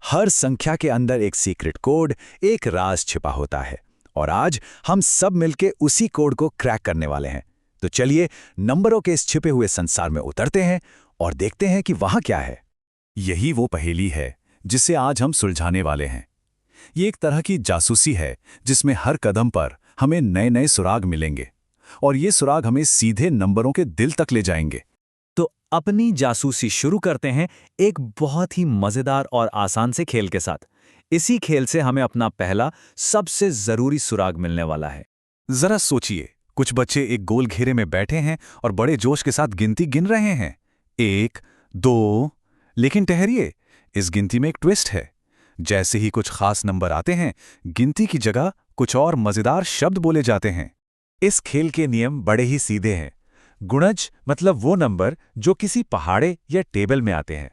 हर संख्या के अंदर एक सीक्रेट कोड, एक राज छिपा होता है और आज हम सब मिलके उसी कोड को क्रैक करने वाले हैं। तो चलिए नंबरों के इस छिपे हुए संसार में उतरते हैं और देखते हैं कि वहां क्या है। यही वो पहेली है जिसे आज हम सुलझाने वाले हैं। ये एक तरह की जासूसी है जिसमें हर कदम पर हमें नए नए सुराग मिलेंगे और ये सुराग हमें सीधे नंबरों के दिल तक ले जाएंगे। तो अपनी जासूसी शुरू करते हैं एक बहुत ही मजेदार और आसान से खेल के साथ। इसी खेल से हमें अपना पहला सबसे जरूरी सुराग मिलने वाला है। जरा सोचिए, कुछ बच्चे एक गोल घेरे में बैठे हैं और बड़े जोश के साथ गिनती गिन रहे हैं। 1, 2। लेकिन ठहरिए, इस गिनती में एक ट्विस्ट है। जैसे ही कुछ खास नंबर आते हैं, गिनती की जगह कुछ और मजेदार शब्द बोले जाते हैं। इस खेल के नियम बड़े ही सीधे हैं। गुणज मतलब वो नंबर जो किसी पहाड़े या टेबल में आते हैं।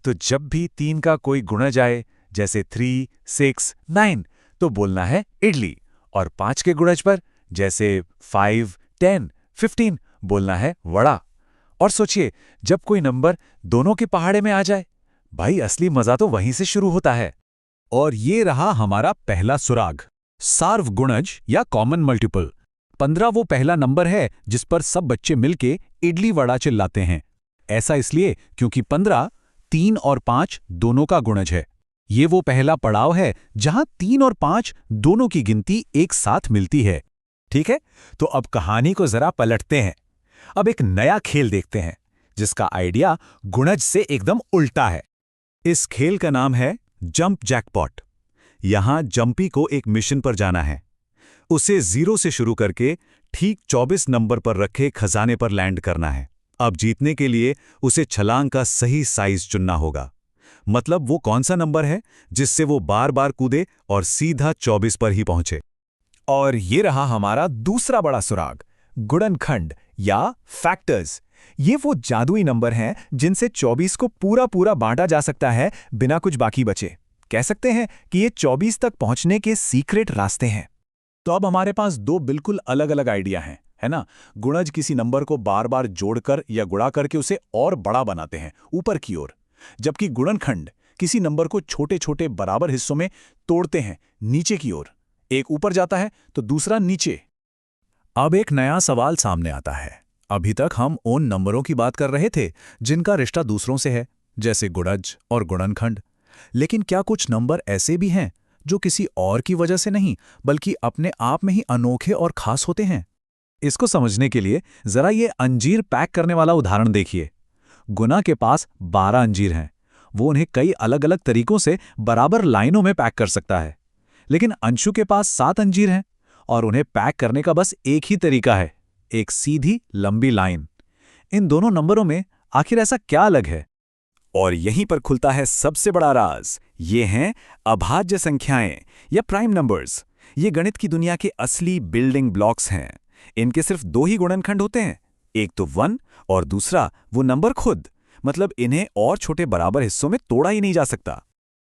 तो जब भी 3 का कोई गुणज आए, जैसे 3, 6, 9, तो बोलना है इडली। और 5 के गुणज पर, जैसे 5, 10, 15, बोलना है वड़ा। और सोचिए, जब कोई नंबर दोनों के पहाड़े में आ जाए, भाई असली मजा तो वहीं से शुरू होता है। और ये रहा हमारा पहला सुराग, सार्वगुणज या कॉमन मल्टीपल। 15 वो पहला नंबर है जिस पर सब बच्चे मिलके इडली वड़ा चिल्लाते हैं। ऐसा इसलिए क्योंकि 15 3 और 5 दोनों का गुणज है। ये वो पहला पड़ाव है जहां 3 और 5 दोनों की गिनती एक साथ मिलती है। ठीक है, तो अब कहानी को जरा पलटते हैं। अब एक नया खेल देखते हैं जिसका आइडिया गुणज से एकदम उल्टा है। इस खेल का नाम है जंप जैकपॉट। यहां जंपी को एक मिशन पर जाना है। उसे 0 से शुरू करके ठीक 24 नंबर पर रखे खजाने पर लैंड करना है। अब जीतने के लिए उसे छलांग का सही साइज चुनना होगा। मतलब वो कौन सा नंबर है जिससे वो बार बार कूदे और सीधा 24 पर ही पहुंचे। और ये रहा हमारा दूसरा बड़ा सुराग, गुणनखंड या फैक्टर्स। ये वो जादुई नंबर हैं जिनसे 24 को पूरा पूरा बांटा जा सकता है बिना कुछ बाकी बचे। कह सकते हैं कि ये 24 तक पहुंचने के सीक्रेट रास्ते हैं। तो अब हमारे पास दो बिल्कुल अलग अलग आइडिया हैं, है ना। गुणज किसी नंबर को बार बार जोड़कर या गुणा करके उसे और बड़ा बनाते हैं ऊपर की ओर, जबकि गुणनखंड किसी नंबर को छोटे छोटे बराबर हिस्सों में तोड़ते हैं नीचे की ओर। एक ऊपर जाता है तो दूसरा नीचे। अब एक नया सवाल सामने आता है। अभी तक हम उन नंबरों की बात कर रहे थे जिनका रिश्ता दूसरों से है, जैसे गुणज और गुणनखंड। लेकिन क्या कुछ नंबर ऐसे भी हैं जो किसी और की वजह से नहीं बल्कि अपने आप में ही अनोखे और खास होते हैं? इसको समझने के लिए जरा ये अंजीर पैक करने वाला उदाहरण देखिए। गुना के पास 12 अंजीर हैं। वो उन्हें कई अलग अलग तरीकों से बराबर लाइनों में पैक कर सकता है। लेकिन अंशु के पास 7 अंजीर हैं और उन्हें पैक करने का बस एक ही तरीका है, एक सीधी लंबी लाइन। इन दोनों नंबरों में आखिर ऐसा क्या अलग है? और यहीं पर खुलता है सबसे बड़ा राज। ये हैं अभाज्य संख्याएं या प्राइम नंबर्स। ये गणित की दुनिया के असली बिल्डिंग ब्लॉक्स हैं। इनके सिर्फ 2 ही गुणनखंड होते हैं, एक तो 1 और दूसरा वो नंबर खुद। मतलब इन्हें और छोटे बराबर हिस्सों में तोड़ा ही नहीं जा सकता।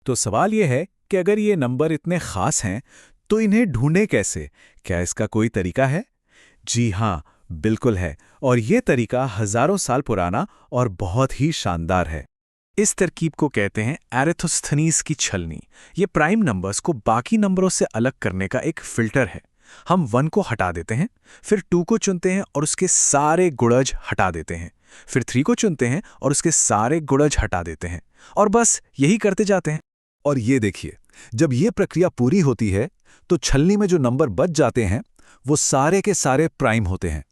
तो सवाल यह है कि अगर ये नंबर इतने खास हैं तो इन्हें ढूंढें कैसे? क्या इसका कोई तरीका है? जी हाँ, बिल्कुल है। और ये तरीका हजारों साल पुराना और बहुत ही शानदार है। इस तरकीब को कहते हैं एरिथोस्थनीज की छलनी। ये प्राइम नंबर्स को बाकी नंबरों से अलग करने का एक फिल्टर है। हम 1 को हटा देते हैं, फिर 2 को चुनते हैं और उसके सारे गुणज हटा देते हैं, फिर 3 को चुनते हैं और उसके सारे गुणज हटा देते हैं, और बस यही करते जाते हैं। और ये देखिए, जब ये प्रक्रिया पूरी होती है तो छलनी में जो नंबर बच जाते हैं वो सारे के सारे प्राइम होते हैं।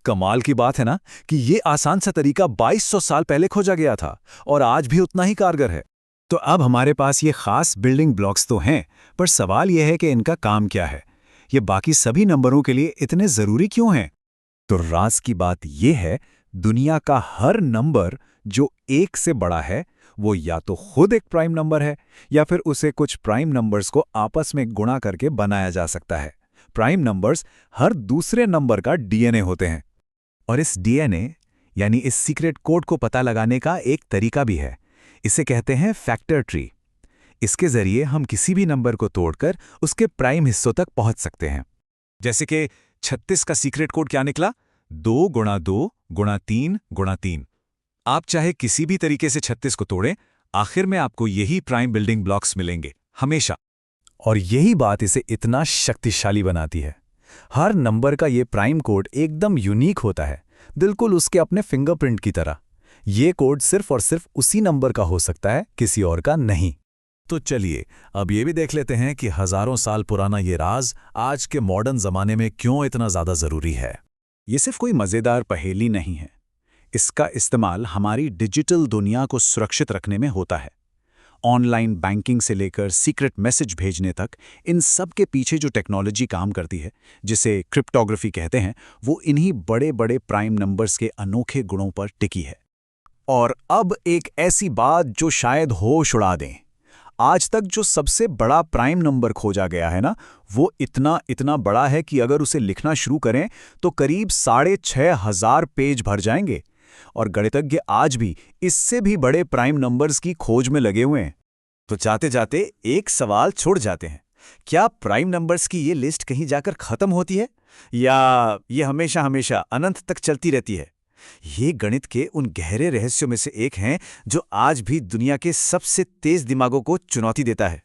कमाल की बात है ना कि ये आसान सा तरीका 2200 साल पहले खोजा गया था और आज भी उतना ही कारगर है। तो अब हमारे पास ये खास बिल्डिंग ब्लॉक्स तो हैं, पर सवाल यह है कि इनका काम क्या है? ये बाकी सभी नंबरों के लिए इतने जरूरी क्यों हैं? तो राज की बात यह है, दुनिया का हर नंबर जो 1 से बड़ा है वो या तो खुद एक प्राइम नंबर है या फिर उसे कुछ प्राइम नंबर्स को आपस में गुणा करके बनाया जा सकता है। प्राइम नंबर्स हर दूसरे नंबर का डीएनए होते हैं। और इस डीएनए यानी इस सीक्रेट कोड को पता लगाने का एक तरीका भी है। इसे कहते हैं फैक्टर ट्री। इसके जरिए हम किसी भी नंबर को तोड़कर उसके प्राइम हिस्सों तक पहुंच सकते हैं। जैसे कि 36 का सीक्रेट कोड क्या निकला? 2 गुणा 2 गुणा 3 गुणा 3। आप चाहे किसी भी तरीके से 36 को तोड़ें, आखिर में आपको यही प्राइम बिल्डिंग ब्लॉक्स मिलेंगे, हमेशा। और यही बात इसे इतना शक्तिशाली बनाती है। हर नंबर का ये प्राइम कोड एकदम यूनिक होता है, बिल्कुल उसके अपने फिंगरप्रिंट की तरह। ये कोड सिर्फ और सिर्फ उसी नंबर का हो सकता है, किसी और का नहीं। तो चलिए अब ये भी देख लेते हैं कि हजारों साल पुराना ये राज आज के मॉडर्न जमाने में क्यों इतना ज्यादा जरूरी है। ये सिर्फ कोई मज़ेदार पहेली नहीं है। इसका इस्तेमाल हमारी डिजिटल दुनिया को सुरक्षित रखने में होता है। ऑनलाइन बैंकिंग से लेकर सीक्रेट मैसेज भेजने तक, इन सब के पीछे जो टेक्नोलॉजी काम करती है, जिसे क्रिप्टोग्राफी कहते हैं, वो इन्हीं बड़े बड़े प्राइम नंबर्स के अनोखे गुणों पर टिकी है। और अब एक ऐसी बात जो शायद होश उड़ा दें। आज तक जो सबसे बड़ा प्राइम नंबर खोजा गया है ना, वो इतना बड़ा है कि अगर उसे लिखना शुरू करें तो करीब 6,500 पेज भर जाएंगे। और गणितज्ञ आज भी इससे भी बड़े प्राइम नंबर्स की खोज में लगे हुए हैं। तो जाते जाते एक सवाल छोड़ जाते हैं, क्या प्राइम नंबर्स की ये लिस्ट कहीं जाकर खत्म होती है, या ये हमेशा हमेशा अनंत तक चलती रहती है? ये गणित के उन गहरे रहस्यों में से एक हैं जो आज भी दुनिया के सबसे तेज दिमागों को चुनौती देता है।